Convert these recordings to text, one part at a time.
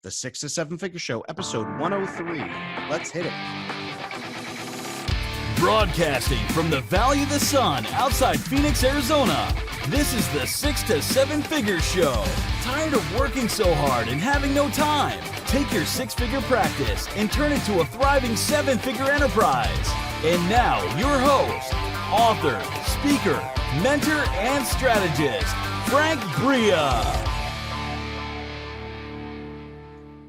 The 6 to 7 Figure Show, episode 103. Let's hit it. Broadcasting from the Valley of the Sun outside Phoenix, Arizona, this is the 6 to 7 Figure Show. Tired of working so hard and having no time? Take your six-figure practice and turn it to a thriving seven-figure enterprise. And now, your host, author, speaker, mentor, and strategist, Frank Bria.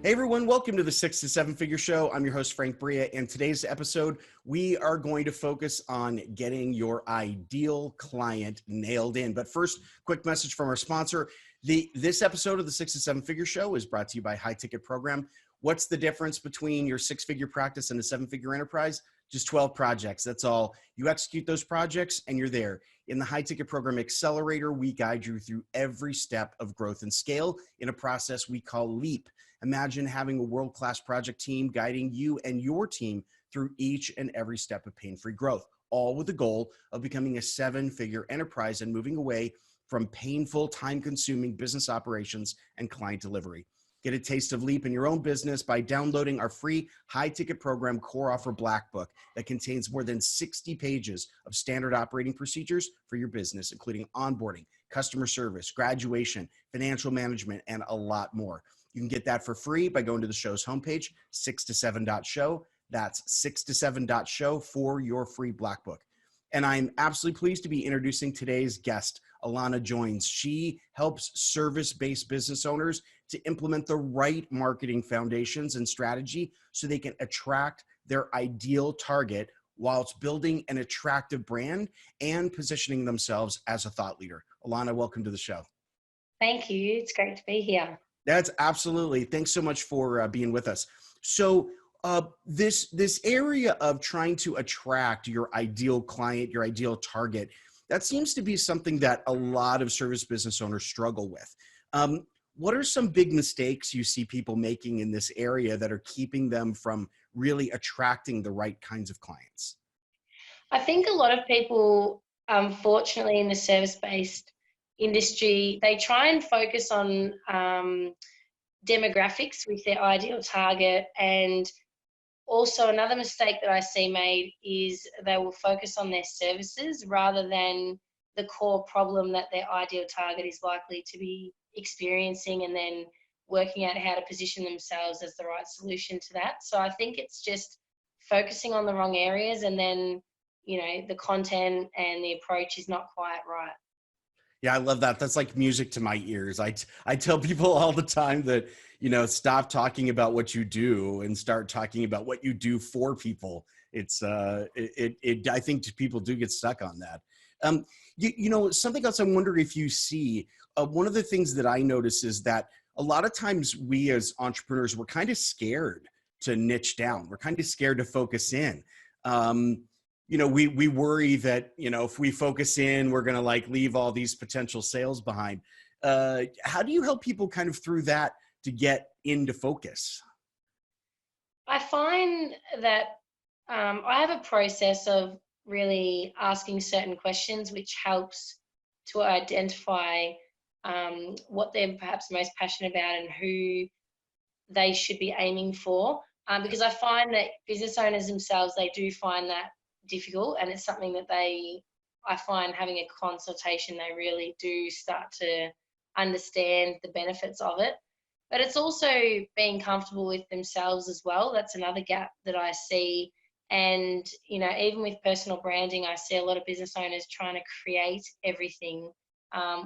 Hey everyone, welcome to the 6 to 7 Figure Show. I'm your host, Frank Bria, and today's episode, we are going to focus on getting your ideal client nailed in. But first, quick message from our sponsor. This episode of the 6 to 7 Figure Show is brought to you by High Ticket Program. What's the difference between your six-figure practice and a seven-figure enterprise? Just 12 projects, that's all. You execute those projects and you're there. In the High Ticket Program Accelerator, we guide you through every step of growth and scale in a process we call LEAP. Imagine having a world-class project team guiding you and your team through each and every step of pain-free growth, all with the goal of becoming a seven-figure enterprise and moving away from painful, time-consuming business operations and client delivery. Get a taste of LEAP in your own business by downloading our free high-ticket program core offer black book that contains more than 60 pages of standard operating procedures for your business, including onboarding, customer service, graduation, financial management, and a lot more. You can get that for free by going to the show's homepage, 6to7.show. That's 6to7.show for your free black book. And I'm absolutely pleased to be introducing today's guest, Alana Joynes. She helps service-based business owners to implement the right marketing foundations and strategy so they can attract their ideal target whilst building an attractive brand and positioning themselves as a thought leader. Alana, welcome to the show. Thank you. It's great to be here. That's absolutely. Thanks so much for being with us. So this area of trying to attract your ideal client, your ideal target, that seems to be something that a lot of service business owners struggle with. What are some big mistakes you see people making in this area that are keeping them from really attracting the right kinds of clients? I think a lot of people, unfortunately, in the service-based industry, they try and focus on demographics with their ideal target. And also another mistake that I see made is they will focus on their services rather than the core problem that their ideal target is likely to be experiencing, and then working out how to position themselves as the right solution to that. So I think it's just focusing on the wrong areas, and then, you know, the content and the approach is not quite right. Yeah, I love that. That's like music to my ears. I tell people all the time that, you know, stop talking about what you do and start talking about what you do for people. It's I think people do get stuck on that. You know, something else I wonder if you see, one of the things that I notice is that a lot of times we as entrepreneurs, we're kind of scared to niche down. We're kind of scared to focus in. You know, we worry that, you know, if we focus in, we're going to like leave all these potential sales behind. How do you help people kind of through that to get into focus? I find that I have a process of really asking certain questions, which helps to identify what they're perhaps most passionate about and who they should be aiming for. Because I find that business owners themselves, they do find that difficult, and it's something that I find having a consultation, they really do start to understand the benefits of it. But it's also being comfortable with themselves as well. That's another gap that I see. And, you know, even with personal branding, I see a lot of business owners trying to create everything,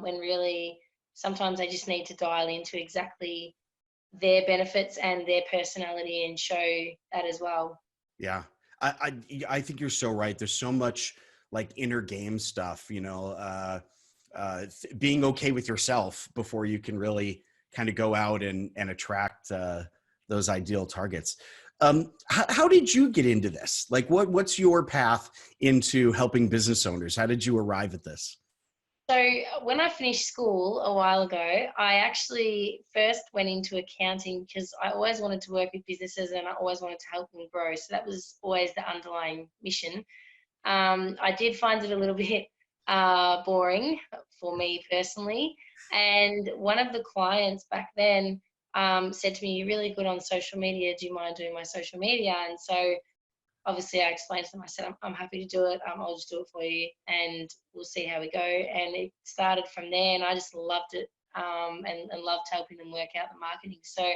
when really sometimes they just need to dial into exactly their benefits and their personality and show that as well. Yeah. I think you're so right. There's so much like inner game stuff, you know, being okay with yourself before you can really kind of go out and attract those ideal targets. How did you get into this? Like, what's your path into helping business owners? How did you arrive at this? So when I finished school a while ago, I actually first went into accounting because I always wanted to work with businesses and I always wanted to help them grow. So that was always the underlying mission. I did find it a little bit boring for me personally. And one of the clients back then said to me, "You're really good on social media. Do you mind doing my social media?" And so obviously I explained to them, I said, I'm happy to do it. I'll just do it for you and we'll see how we go. And it started from there and I just loved it, and loved helping them work out the marketing. So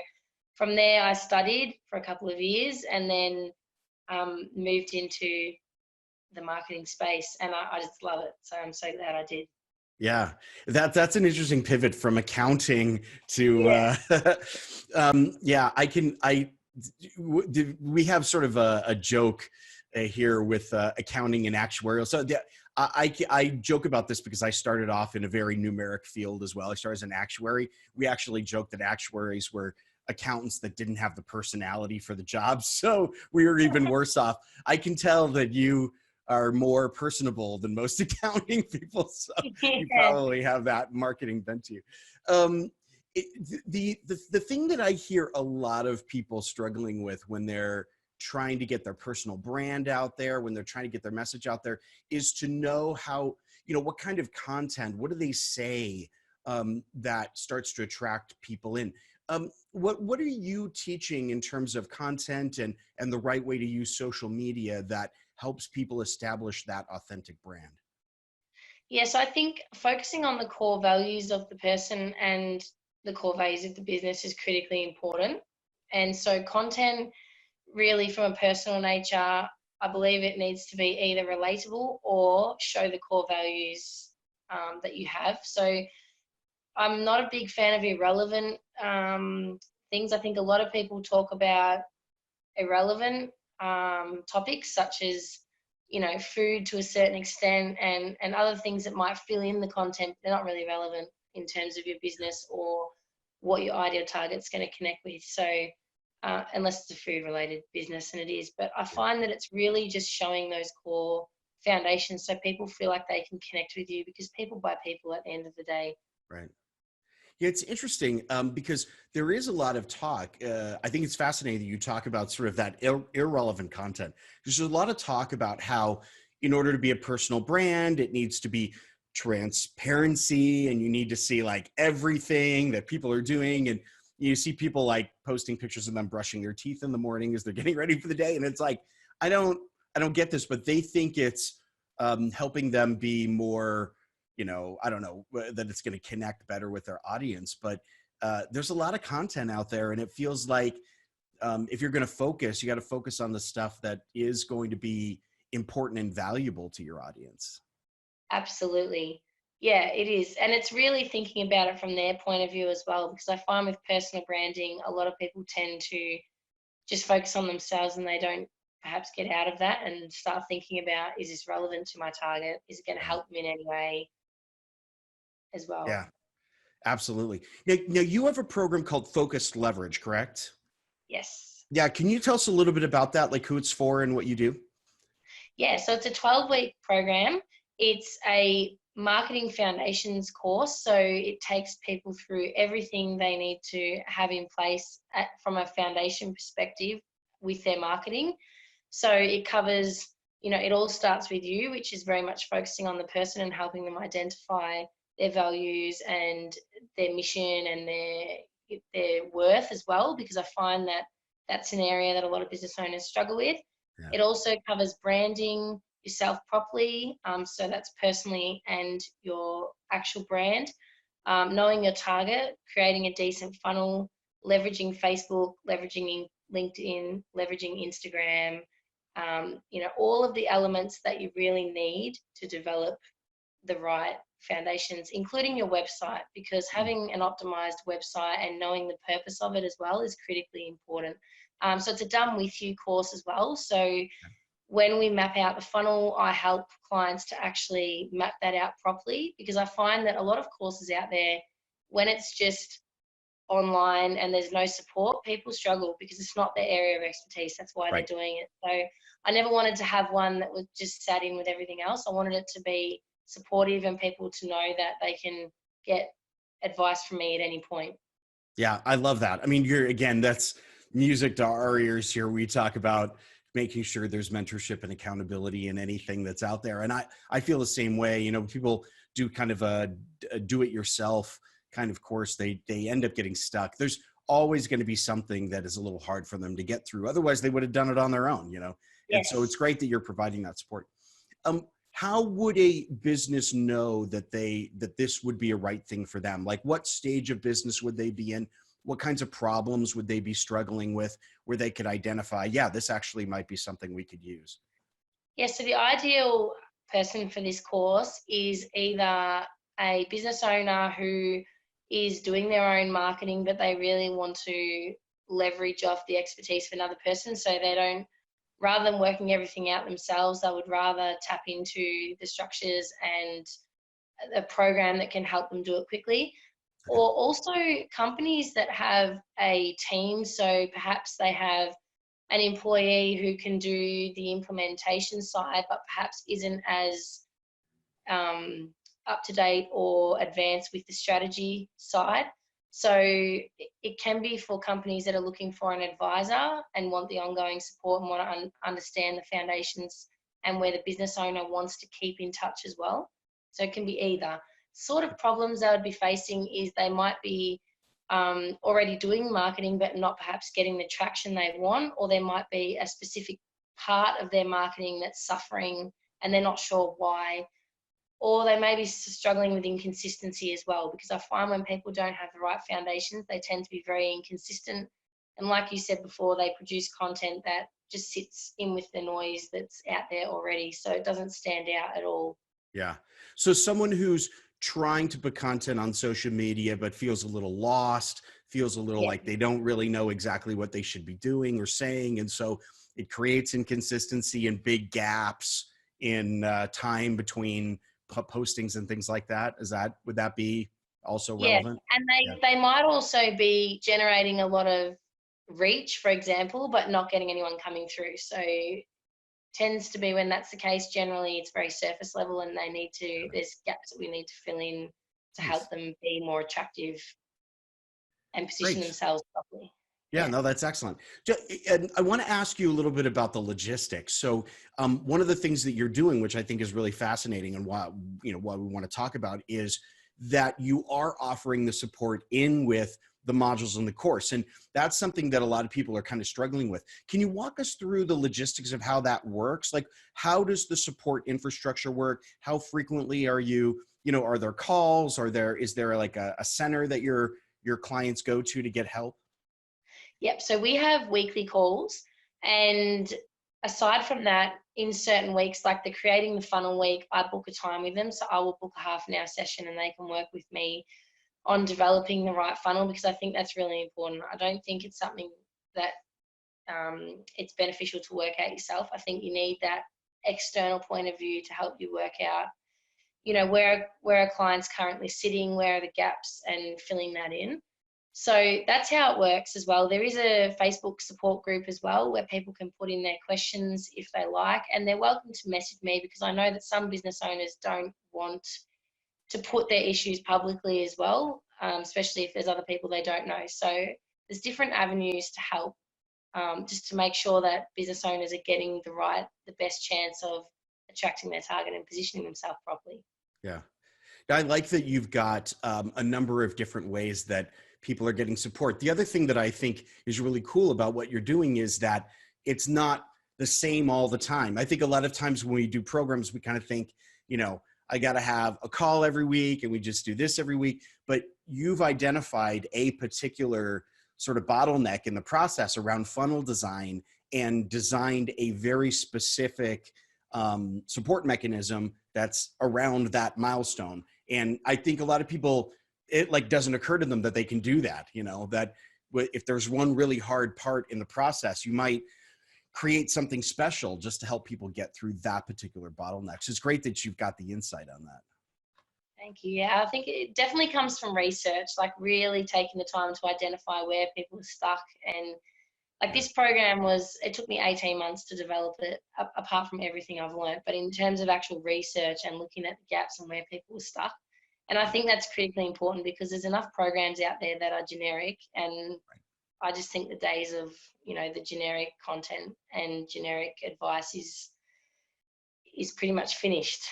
from there, I studied for a couple of years and then moved into the marketing space, and I just love it. So I'm so glad I did. Yeah, that's an interesting pivot from accounting to Yeah. yeah. We have sort of a joke here with accounting and actuarial. So I joke about this because I started off in a very numeric field as well. I started as an actuary. We actually joked that actuaries were accountants that didn't have the personality for the job, so we were even worse off. I can tell that you are more personable than most accounting people, so you Yeah. probably have that marketing bent to you. Um, the thing that I hear a lot of people struggling with when they're trying to get their personal brand out there, when they're trying to get their message out there, is to know how, what kind of content, what do they say that starts to attract people in? What are you teaching in terms of content and the right way to use social media that helps people establish that authentic brand? Yes, I think focusing on the core values of the person and the core values of the business is critically important. And so content really from a personal nature, I believe it needs to be either relatable or show the core values that you have. So I'm not a big fan of irrelevant things. I think a lot of people talk about irrelevant topics such as food to a certain extent and other things that might fill in the content. They're not really relevant in terms of your business or what your ideal target's going to connect with. So unless it's a food related business, and it is, but I find that it's really just showing those core foundations so people feel like they can connect with you, because people buy people at the end of the day. Right. Yeah, it's interesting because there is a lot of talk. I think it's fascinating that you talk about sort of that irrelevant content. There's a lot of talk about how, in order to be a personal brand, it needs to be transparency, and you need to see like everything that people are doing, and you see people like posting pictures of them brushing their teeth in the morning as they're getting ready for the day, and it's like I don't get this, but they think it's helping them be more, I don't know, that it's going to connect better with their audience. But there's a lot of content out there, and it feels like if you're going to focus, you got to focus on the stuff that is going to be important and valuable to your audience. Absolutely. Yeah, it is. And it's really thinking about it from their point of view as well, because I find with personal branding, a lot of people tend to just focus on themselves and they don't perhaps get out of that and start thinking about, is this relevant to my target? Is it going to Right. help them in any way as well? Yeah, absolutely. Now you have a program called Focused Leverage, correct? Yes. Yeah. Can you tell us a little bit about that, like who it's for and what you do? Yeah, so it's a 12-week program. It's a marketing foundations course. So it takes people through everything they need to have in place from a foundation perspective with their marketing. So it covers, it all starts with you, which is very much focusing on the person and helping them identify their values and their mission and their worth as well, because I find that that's an area that a lot of business owners struggle with. Yeah. It also covers branding yourself properly, so that's personally and your actual brand, knowing your target, creating a decent funnel, leveraging Facebook, leveraging LinkedIn, leveraging Instagram, all of the elements that you really need to develop the right foundations, including your website, because having an optimized website and knowing the purpose of it as well is critically important. So it's a done with you course as well. So when we map out the funnel, I help clients to actually map that out properly, because I find that a lot of courses out there, when it's just online and there's no support, people struggle because it's not their area of expertise. That's why Right. they're doing it. So I never wanted to have one that was just sat in with everything else. I wanted it to be supportive and people to know that they can get advice from me at any point. Yeah, I love that. I mean, that's music to our ears here. We talk about making sure there's mentorship and accountability in anything that's out there. And I feel the same way. People do kind of a do it yourself kind of course. They end up getting stuck. There's always going to be something that is a little hard for them to get through. Otherwise, they would have done it on their own, And so it's Yes. great that you're providing that support. How would a business know that this would be a right thing for them? Like, what stage of business would they be in? What kinds of problems would they be struggling with where they could identify, yeah, this actually might be something we could use? Yeah, so the ideal person for this course is either a business owner who is doing their own marketing, but they really want to leverage off the expertise of another person. So they don't, rather than working everything out themselves, they would rather tap into the structures and a program that can help them do it quickly. Okay. Or also companies that have a team. So perhaps they have an employee who can do the implementation side, but perhaps isn't as up to date or advanced with the strategy side. So it can be for companies that are looking for an advisor and want the ongoing support and want to understand the foundations and where the business owner wants to keep in touch as well. So it can be either. Sort of problems they would be facing is they might be already doing marketing but not perhaps getting the traction they want, or there might be a specific part of their marketing that's suffering and they're not sure why, or they may be struggling with inconsistency as well, because I find when people don't have the right foundations, they tend to be very inconsistent. And like you said before, they produce content that just sits in with the noise that's out there already. So it doesn't stand out at all. Yeah. So someone who's trying to put content on social media, but feels a little lost, feels a little Yeah. like they don't really know exactly what they should be doing or saying. And so it creates inconsistency and big gaps in time between postings and things like that. Would that be also Yeah. relevant? And Yeah. they might also be generating a lot of reach, for example, but not getting anyone coming through. So tends to be when that's the case, generally it's very surface level and there's gaps that we need to fill in to Nice. help them be more attractive and position Great. themselves properly. Yeah, Yeah. no, that's excellent. And I want to ask you a little bit about the logistics. So, one of the things that you're doing, which I think is really fascinating, and why we want to talk about, is that you are offering the support in with the modules in the course, and that's something that a lot of people are kind of struggling with. Can you walk us through the logistics of how that works? Like, how does the support infrastructure work? How frequently are are there calls? Is there like a center that your clients go to get help? Yep. So we have weekly calls, and aside from that, in certain weeks, like the creating the funnel week, I book a time with them. So I will book a half an hour session and they can work with me on developing the right funnel, because I think that's really important. I don't think it's something that it's beneficial to work out yourself. I think you need that external point of view to help you work out, where a client's currently sitting, where are the gaps, and filling that in. So that's how it works as well. There is a Facebook support group as well where people can put in their questions if they like, and they're welcome to message me, because I know that some business owners don't want to put their issues publicly as well, especially if there's other people they don't know. So there's different avenues to help, just to make sure that business owners are getting the best chance of attracting their target and positioning themselves properly. Yeah. I like that you've got a number of different ways that people are getting support. The other thing that I think is really cool about what you're doing is that it's not the same all the time. I think a lot of times when we do programs, we kind of think, I got to have a call every week and we just do this every week. But you've identified a particular sort of bottleneck in the process around funnel design and designed a very specific support mechanism that's around that milestone. And I think a lot of people, it doesn't occur to them that they can do that, that if there's one really hard part in the process, you might create something special just to help people get through that particular bottleneck. So it's great that you've got the insight on that. Thank you. Yeah, I think it definitely comes from research, like really taking the time to identify where people are stuck. And like this program it took me 18 months to develop it, apart from everything I've learned. But in terms of actual research and looking at the gaps and where people are stuck, and I think that's critically important, because there's enough programs out there that are generic, and I just think the days of, the generic content and generic advice is pretty much finished.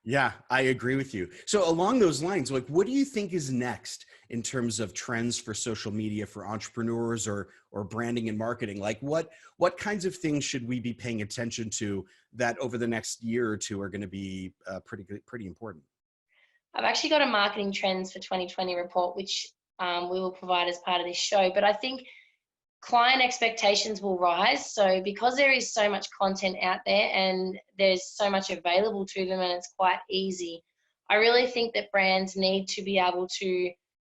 Yeah, I agree with you. So along those lines, what do you think is next in terms of trends for social media for entrepreneurs or branding and marketing? Like what kinds of things should we be paying attention to that over the next year or two are going to be pretty important? I've actually got a marketing trends for 2020 report, which we will provide as part of this show. But I think client expectations will rise. So because there is so much content out there and there's so much available to them and it's quite easy, I really think that brands need to be able to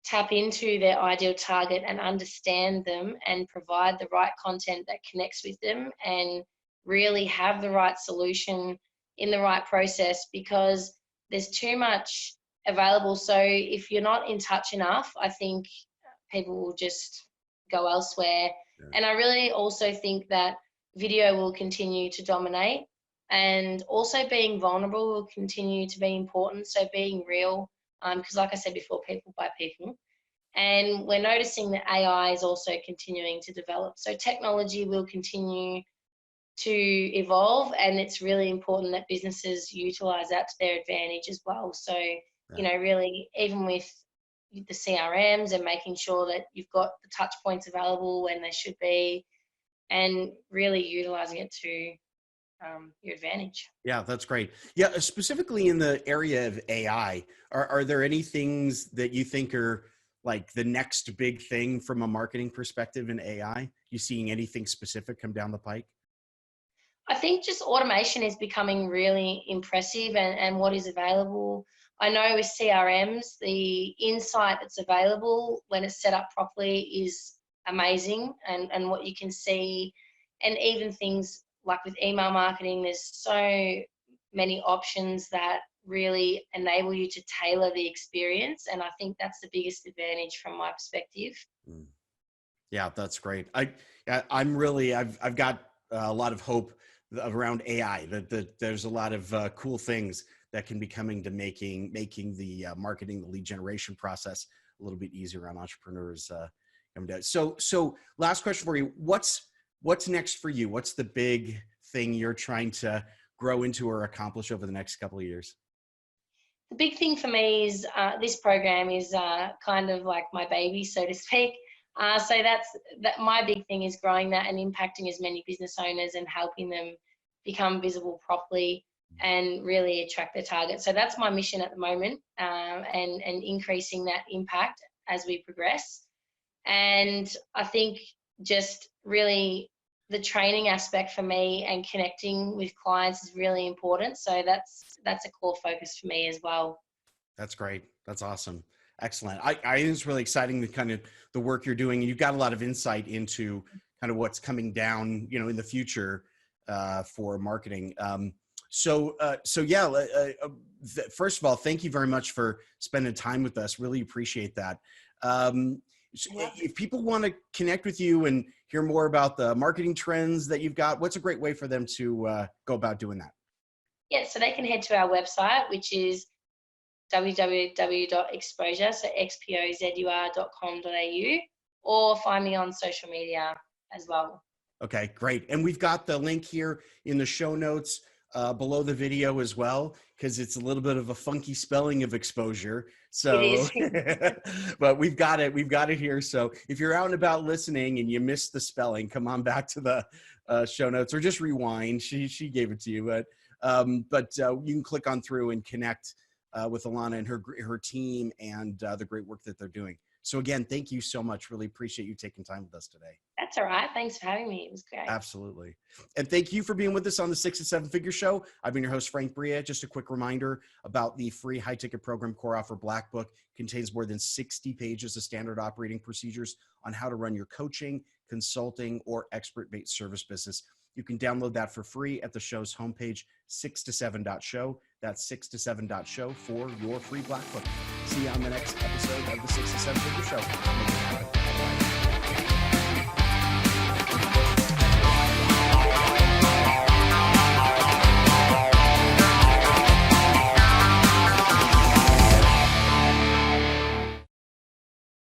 tap into their ideal target and understand them and provide the right content that connects with them and really have the right solution in the right process, because there's too much available. So if you're not in touch enough, I think people will just go elsewhere. Yeah. And I really also think that video will continue to dominate, and also being vulnerable will continue to be important. So being real, because like I said before, people buy people. And we're noticing that AI is also continuing to develop. So technology will continue to evolve, and it's really important that businesses utilize that to their advantage as well. So, you know, really, even with the CRMs and making sure that you've got the touch points available when they should be, and really utilizing it to your advantage. Yeah, that's great. Yeah, specifically in the area of AI, are there any things that you think are like the next big thing from a marketing perspective in AI? You seeing anything specific come down the pike? I think just automation is becoming really impressive, and what is available. I know with CRMs, the insight that's available when it's set up properly is amazing, and what you can see, and even things like with email marketing, there's so many options that really enable you to tailor the experience. And I think that's the biggest advantage from my perspective. Yeah, that's great. I've got a lot of hope around AI, that there's a lot of cool things that can be coming to making the marketing, the lead generation process a little bit easier on entrepreneurs. So last question for you. What's next for you? What's the big thing you're trying to grow into or accomplish over the next couple of years? The big thing for me is this program is kind of like my baby, so to speak. So that's my big thing is growing that and impacting as many business owners and helping them become visible properly and really attract their target. So that's my mission at the moment, and increasing that impact as we progress. And I think just really the training aspect for me and connecting with clients is really important. So that's a core focus for me as well. That's great. That's awesome. Excellent. I think it's really exciting, the kind of the work you're doing, and you've got a lot of insight into kind of what's coming down, you know, in the future for marketing. So first of all, thank you very much for spending time with us. Really appreciate that. If people want to connect with you and hear more about the marketing trends that you've got, what's a great way for them to go about doing that? Yeah, so they can head to our website, which is www.exposure, so xpozur.com.au, or find me on social media as well. Okay, great. And we've got the link here in the show notes below the video as well, because it's a little bit of a funky spelling of exposure. So, It is. but we've got it here. So if you're out and about listening and you missed the spelling, come on back to the show notes or just rewind. She gave it to you, but you can click on through and connect with Alana and her team and the great work that they're doing. So again, thank you so much. Really appreciate you taking time with us today. That's all right. Thanks for having me. It was great. Absolutely. And thank you for being with us on the 6 to 7 Figure Show. I've been your host, Frank Bria. Just a quick reminder about the free high ticket program Core Offer Black Book. Contains more than 60 pages of standard operating procedures on how to run your coaching, consulting, or expert-based service business. You can download that for free at the show's homepage, 6to7.show. That's 6to7.show for your free Black Book. See you on the next episode of the 6 to 7 Figure Show. Make it happen. Bye.